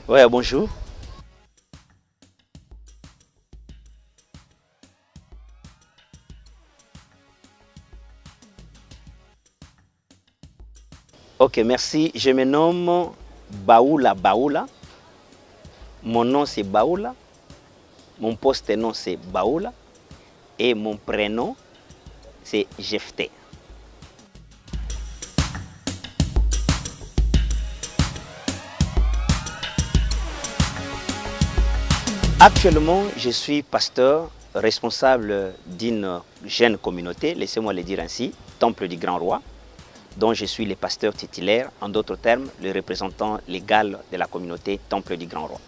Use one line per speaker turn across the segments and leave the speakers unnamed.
Ouais, bonjour. Ok, merci. Je me nomme Baoula Baoula. Mon nom c'est Baoula. Mon poste nom c'est Baoula. Et mon prénom c'est Jefté. Actuellement, je suis pasteur responsable d'une jeune communauté, laissez-moi le dire ainsi, Temple du Grand Roi, dont je suis le pasteur titulaire, en d'autres termes, le représentant légal de la communauté Temple du Grand Roi.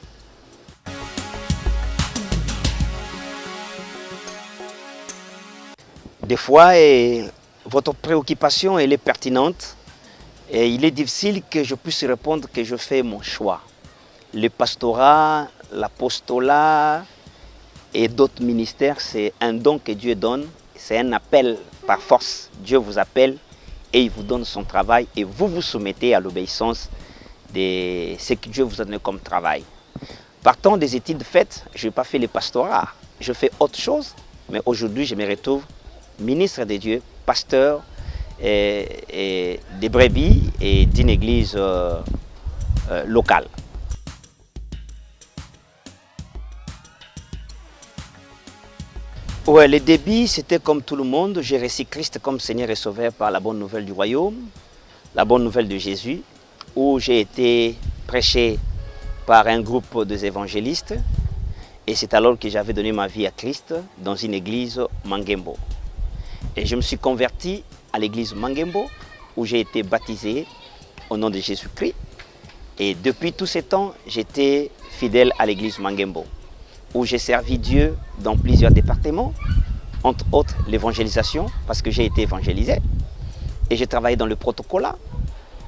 Des fois, votre préoccupation elle est pertinente et il est difficile que je puisse répondre que je fais mon choix. Le pastorat, l'apostolat et d'autres ministères, c'est un don que Dieu donne, c'est un appel par force. Dieu vous appelle et il vous donne son travail et vous vous soumettez à l'obéissance de ce que Dieu vous a donné comme travail. Partant des études faites, je n'ai pas fait le pastorat, je fais autre chose, mais aujourd'hui je me retrouve ministre de Dieu, pasteur des brebis et d'une église locale. Ouais, le début, c'était comme tout le monde. J'ai reçu Christ comme Seigneur et Sauveur par la bonne nouvelle du royaume, la bonne nouvelle de Jésus, où j'ai été prêché par un groupe d'évangélistes. Et c'est alors que j'avais donné ma vie à Christ dans une église Mangembo. Et je me suis converti à l'église Mangembo, où j'ai été baptisé au nom de Jésus-Christ. Et depuis tout ce temps, j'étais fidèle à l'église Mangembo, où j'ai servi Dieu dans plusieurs départements, entre autres l'évangélisation, parce que j'ai été évangélisé. Et j'ai travaillé dans le protocole.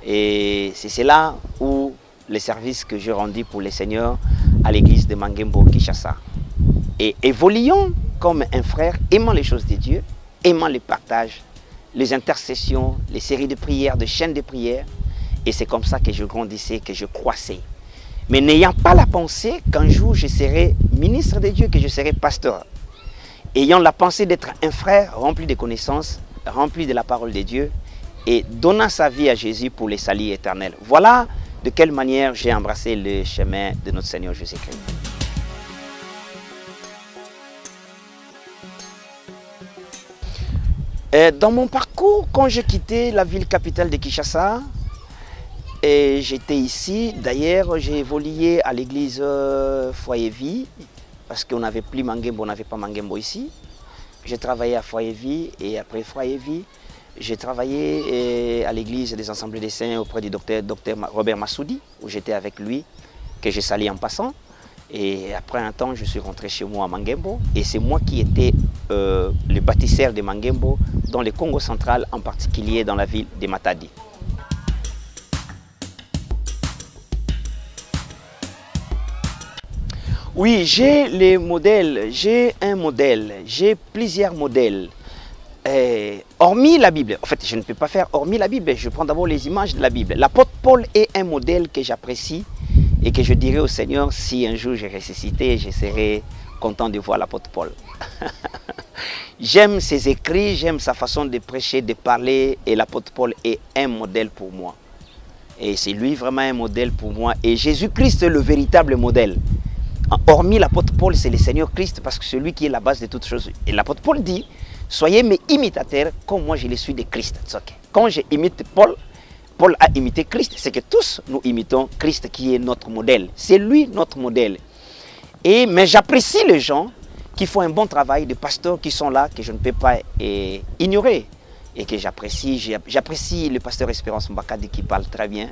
Et c'est là où les services que j'ai rendus pour les seigneurs à l'église de Mangembo, Kinshasa. Et évoluons comme un frère, aimant les choses de Dieu, aimant le partage, les intercessions, les séries de prières, de chaînes de prières. Et c'est comme ça que je grandissais, que je croissais. Mais n'ayant pas la pensée qu'un jour je serai ministre de Dieu, que je serai pasteur. Ayant la pensée d'être un frère rempli de connaissances, rempli de la parole de Dieu et donnant sa vie à Jésus pour le salut éternel. Voilà de quelle manière j'ai embrassé le chemin de notre Seigneur Jésus-Christ. Dans mon parcours, quand j'ai quitté la ville capitale de Kinshasa, et j'étais ici, d'ailleurs j'ai évolué à l'église Foyer Vie, parce qu'on n'avait plus Mangembo, on n'avait pas Mangembo ici. J'ai travaillé à Foyer Vie et après Foyer Vie, j'ai travaillé à l'église des Assemblées des Saints auprès du docteur Robert Massoudi, où j'étais avec lui, que j'ai sali en passant. Et après un temps, je suis rentré chez moi à Mangembo. Et c'est moi qui étais le bâtisseur de Mangembo dans le Congo central, en particulier dans la ville de Matadi. Oui, j'ai les modèles, j'ai un modèle, j'ai plusieurs modèles. Hormis la Bible, en fait je ne peux pas faire hormis la Bible, je prends d'abord les images de la Bible. L'apôtre Paul est un modèle que j'apprécie et que je dirais au Seigneur, si un jour j'ai ressuscité, je serai content de voir l'apôtre Paul. J'aime ses écrits, j'aime sa façon de prêcher, de parler et l'apôtre Paul est un modèle pour moi. Et c'est lui vraiment un modèle pour moi et Jésus-Christ est le véritable modèle. Hormis l'apôtre Paul, c'est le Seigneur Christ parce que c'est lui qui est la base de toutes choses. Et l'apôtre Paul dit, soyez mes imitateurs comme moi je le suis de Christ. Okay. Quand j'imite Paul, Paul a imité Christ. C'est que tous nous imitons Christ qui est notre modèle. C'est lui notre modèle. Mais j'apprécie les gens qui font un bon travail, des pasteurs qui sont là, que je ne peux pas ignorer. Et que j'apprécie. J'apprécie le pasteur Espérance Mbakadi qui parle très bien.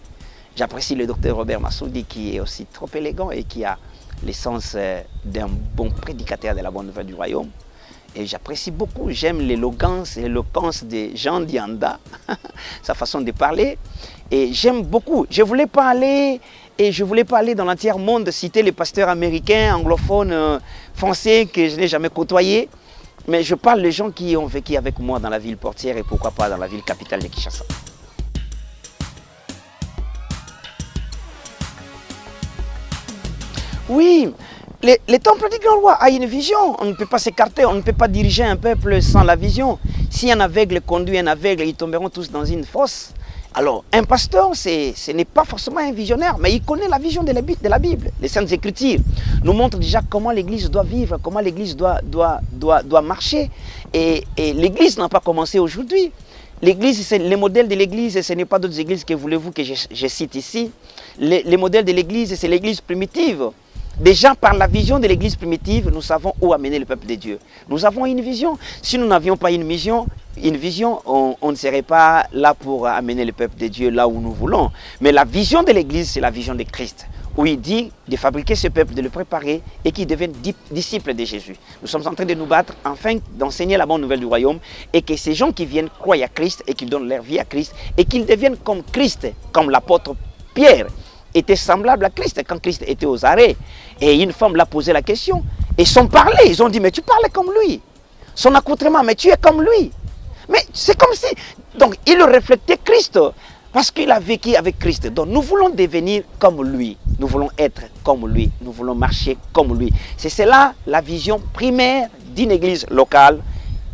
J'apprécie le docteur Robert Massoudi qui est aussi trop élégant et qui a l'essence d'un bon prédicateur de la bonne nouvelle du royaume. Et j'apprécie beaucoup, j'aime l'éloquence de Jean Dianda, sa façon de parler. Et j'aime beaucoup. Je voulais parler dans l'entier monde, citer les pasteurs américains, anglophones, français que je n'ai jamais côtoyés. Mais je parle des gens qui ont vécu avec moi dans la ville portière et pourquoi pas dans la ville capitale de Kinshasa. Oui, le temple du grand roi a une vision. On ne peut pas s'écarter, on ne peut pas diriger un peuple sans la vision. Si un aveugle conduit un aveugle, ils tomberont tous dans une fosse. Alors, un pasteur, ce n'est pas forcément un visionnaire, mais il connaît la vision de la Bible. Les Saintes Écritures nous montrent déjà comment l'Église doit vivre, comment l'Église doit marcher. Et l'Église n'a pas commencé aujourd'hui. L'Église, c'est le modèle de l'Église, et ce n'est pas d'autres églises que voulez-vous que je cite ici. Le modèle de l'Église, c'est l'Église primitive. Déjà, par la vision de l'Église primitive, nous savons où amener le peuple de Dieu. Nous avons une vision. Si nous n'avions pas une vision, on ne serait pas là pour amener le peuple de Dieu là où nous voulons. Mais la vision de l'Église, c'est la vision de Christ, où il dit de fabriquer ce peuple, de le préparer et qu'il devienne disciple de Jésus. Nous sommes en train de nous battre afin d'enseigner la bonne nouvelle du royaume et que ces gens qui viennent croient à Christ et qu'ils donnent leur vie à Christ et qu'ils deviennent comme Christ, comme l'apôtre Pierre était semblable à Christ quand Christ était aux arrêts. Et une femme l'a posé la question. Et ils sont parlé, ils ont dit, mais tu parles comme lui. Son accoutrement, mais tu es comme lui. Mais c'est comme si... Donc, il reflétait Christ parce qu'il a vécu avec Christ. Donc, nous voulons devenir comme lui. Nous voulons être comme lui. Nous voulons marcher comme lui. C'est cela la vision primaire d'une église locale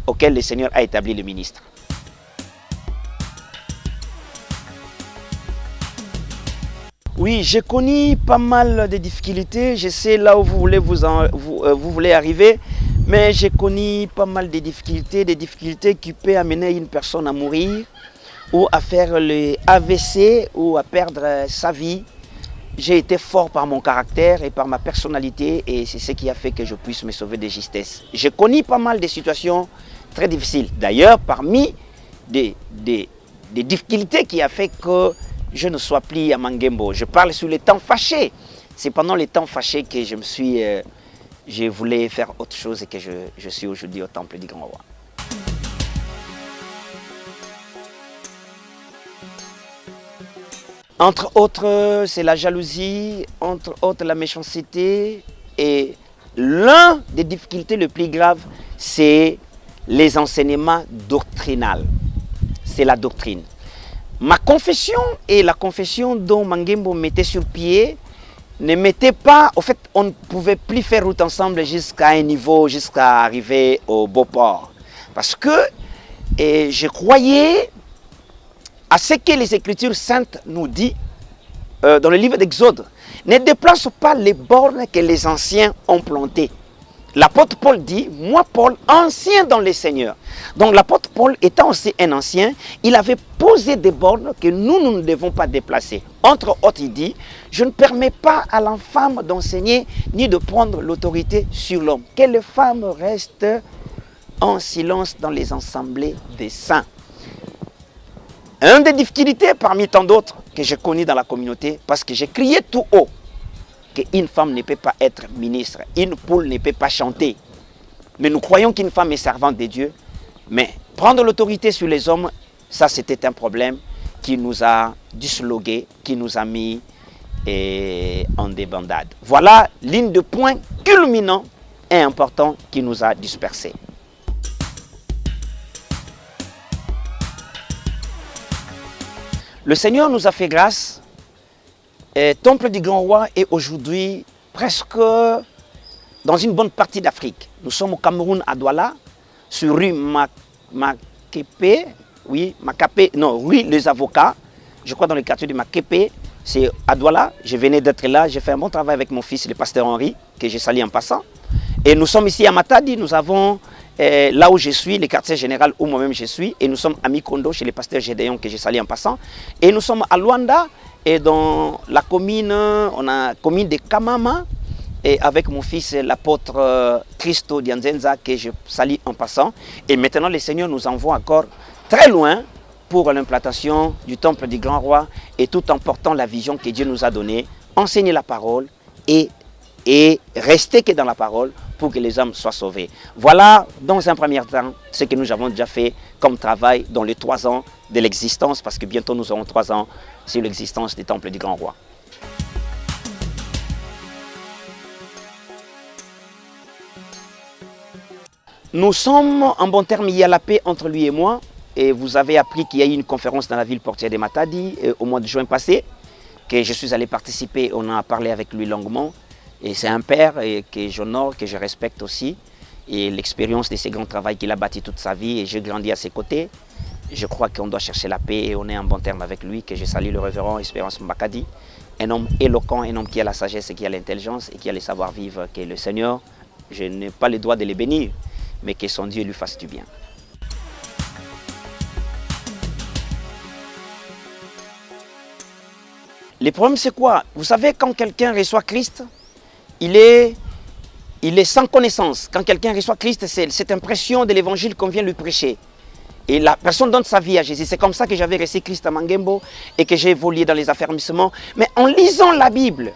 auquel le Seigneur a établi le ministre. Oui, j'ai connu pas mal de difficultés. Je sais là où vous voulez, vous voulez arriver. Mais j'ai connu pas mal de difficultés qui peuvent amener une personne à mourir ou à faire le AVC ou à perdre sa vie. J'ai été fort par mon caractère et par ma personnalité et c'est ce qui a fait que je puisse me sauver de justesse. J'ai connu pas mal de situations très difficiles. D'ailleurs, parmi des difficultés qui a fait que je ne sois plus à Mangembo. Je parle sur les temps fâchés. C'est pendant les temps fâchés que je voulais faire autre chose et que je suis aujourd'hui au temple du Grand Roi. Entre autres, c'est la jalousie, entre autres la méchanceté. Et l'un des difficultés les plus graves, c'est les enseignements doctrinaux. C'est la doctrine. Ma confession et la confession dont Mangembo mettait sur pied ne mettaient pas, au fait, on ne pouvait plus faire route ensemble jusqu'à un niveau, jusqu'à arriver au beau port. Parce que je croyais à ce que les Écritures saintes nous disent dans le livre d'Exode. Ne déplace pas les bornes que les anciens ont plantées. L'apôtre Paul dit, moi Paul, ancien dans le Seigneur. Donc l'apôtre Paul étant aussi un ancien, il avait posé des bornes que nous ne devons pas déplacer. Entre autres, il dit, je ne permets pas à la femme d'enseigner ni de prendre l'autorité sur l'homme. Que les femmes restent en silence dans les assemblées des saints. Une des difficultés parmi tant d'autres que j'ai connues dans la communauté, parce que j'ai crié tout haut, qu'une femme ne peut pas être ministre, une poule ne peut pas chanter. Mais nous croyons qu'une femme est servante de Dieu. Mais prendre l'autorité sur les hommes, ça c'était un problème qui nous a disloqués, qui nous a mis en débandade. Voilà l'une des points culminants et importants qui nous a dispersés. Le Seigneur nous a fait grâce. Temple du Grand Roi est aujourd'hui presque dans une bonne partie d'Afrique. Nous sommes au Cameroun, à Douala, sur rue Makepe, rue Les Avocats, je crois dans le quartier de Makepe, c'est à Douala. Je venais d'être là, j'ai fait un bon travail avec mon fils, le pasteur Henri, que j'ai sali en passant. Et nous sommes ici à Matadi, nous avons là où je suis, le quartier général où moi-même je suis, et nous sommes à Mikondo chez le pasteur Gédéon que j'ai sali en passant. Et nous sommes à Luanda, et dans la commune, on a la commune de Kamama, et avec mon fils l'apôtre Christo Dianzenza que je salue en passant. Et maintenant le Seigneur nous envoie encore très loin pour l'implantation du temple du Grand Roi et tout en portant la vision que Dieu nous a donnée, enseigner la parole et rester que dans la parole pour que les hommes soient sauvés. Voilà dans un premier temps ce que nous avons déjà fait comme travail dans les 3 ans de l'existence, parce que bientôt nous aurons 3 ans sur l'existence du temple du Grand Roi. Nous sommes en bon terme, il y a la paix entre lui et moi. Et vous avez appris qu'il y a eu une conférence dans la ville portière de Matadi au mois de juin passé, que je suis allé participer, on a parlé avec lui longuement. Et c'est un père que j'honore, que je respecte aussi. Et l'expérience de ces grands travaux qu'il a bâti toute sa vie, et j'ai grandi à ses côtés. Je crois qu'on doit chercher la paix et on est en bon terme avec lui, que je salue le révérend Espérance Mbakadi, un homme éloquent, un homme qui a la sagesse et qui a l'intelligence et qui a le savoir-vivre, que le Seigneur, je n'ai pas le droit de le bénir, mais que son Dieu lui fasse du bien. Le problème c'est quoi? Vous savez, quand quelqu'un reçoit Christ, il est sans connaissance. Quand quelqu'un reçoit Christ, c'est cette impression de l'évangile qu'on vient lui prêcher. Et la personne donne sa vie à Jésus. C'est comme ça que j'avais reçu Christ à Mangembo et que j'ai évolué dans les affermissements. Mais en lisant la Bible,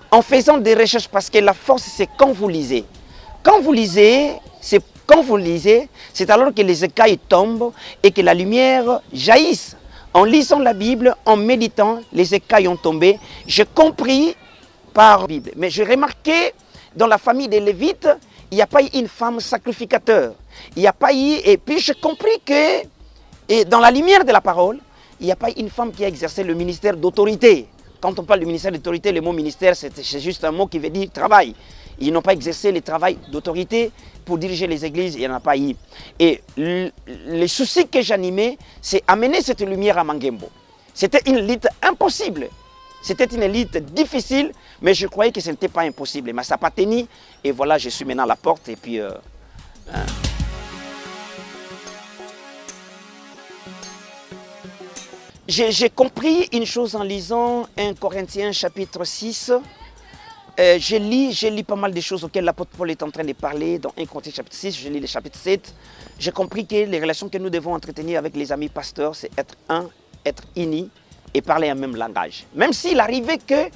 en faisant des recherches, parce que la force, c'est quand vous lisez. Quand vous lisez, c'est alors que les écailles tombent et que la lumière jaillisse. En lisant la Bible, en méditant, les écailles ont tombé. J'ai compris par la Bible. Mais j'ai remarqué, dans la famille des Lévites, il n'y a pas eu une femme sacrificateur. Il n'y a pas eu... Et puis j'ai compris que, et dans la lumière de la parole, il n'y a pas eu une femme qui a exercé le ministère d'autorité. Quand on parle du ministère d'autorité, le mot ministère, c'est juste un mot qui veut dire travail. Ils n'ont pas exercé le travail d'autorité pour diriger les églises, il n'y en a pas eu. Et le souci que j'animais, c'est amener cette lumière à Mangembo. C'était une lutte impossible. C'était une lutte difficile, mais je croyais que ce n'était pas impossible. Mais ça n'a pas tenu, et voilà, je suis maintenant à la porte, et puis... J'ai compris une chose en lisant 1 Corinthiens chapitre 6. Je lis pas mal de choses auxquelles l'apôtre Paul est en train de parler. Dans 1 Corinthiens chapitre 6, je lis le chapitre 7. J'ai compris que les relations que nous devons entretenir avec les amis pasteurs, c'est être un, être unis et parler un même langage. Même s'il arrivait qu'il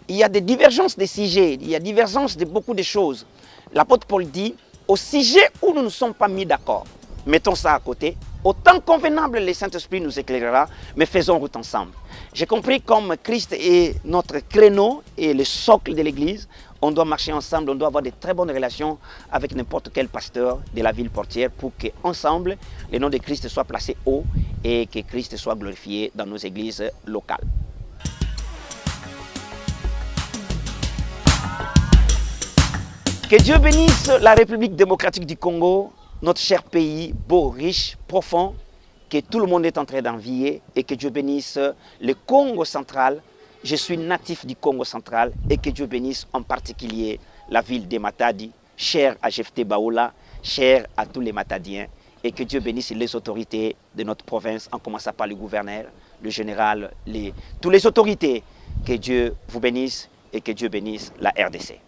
y a des divergences de sujets, il y a divergences de beaucoup de choses. L'apôtre Paul dit, au sujet où nous ne sommes pas mis d'accord, mettons ça à côté, autant convenable le Saint-Esprit nous éclairera, mais faisons route ensemble. J'ai compris comme Christ est notre créneau et le socle de l'Église, on doit marcher ensemble, on doit avoir de très bonnes relations avec n'importe quel pasteur de la ville portière pour qu'ensemble, le nom de Christ soit placé haut et que Christ soit glorifié dans nos églises locales. Que Dieu bénisse la République démocratique du Congo, notre cher pays, beau, riche, profond, que tout le monde est en train d'envier, et que Dieu bénisse le Congo central. Je suis natif du Congo central, et que Dieu bénisse en particulier la ville de Matadi, chère à Jephté Baoula, chère à tous les Matadiens, et que Dieu bénisse les autorités de notre province, en commençant par le gouverneur, le général, toutes les autorités. Que Dieu vous bénisse et que Dieu bénisse la RDC.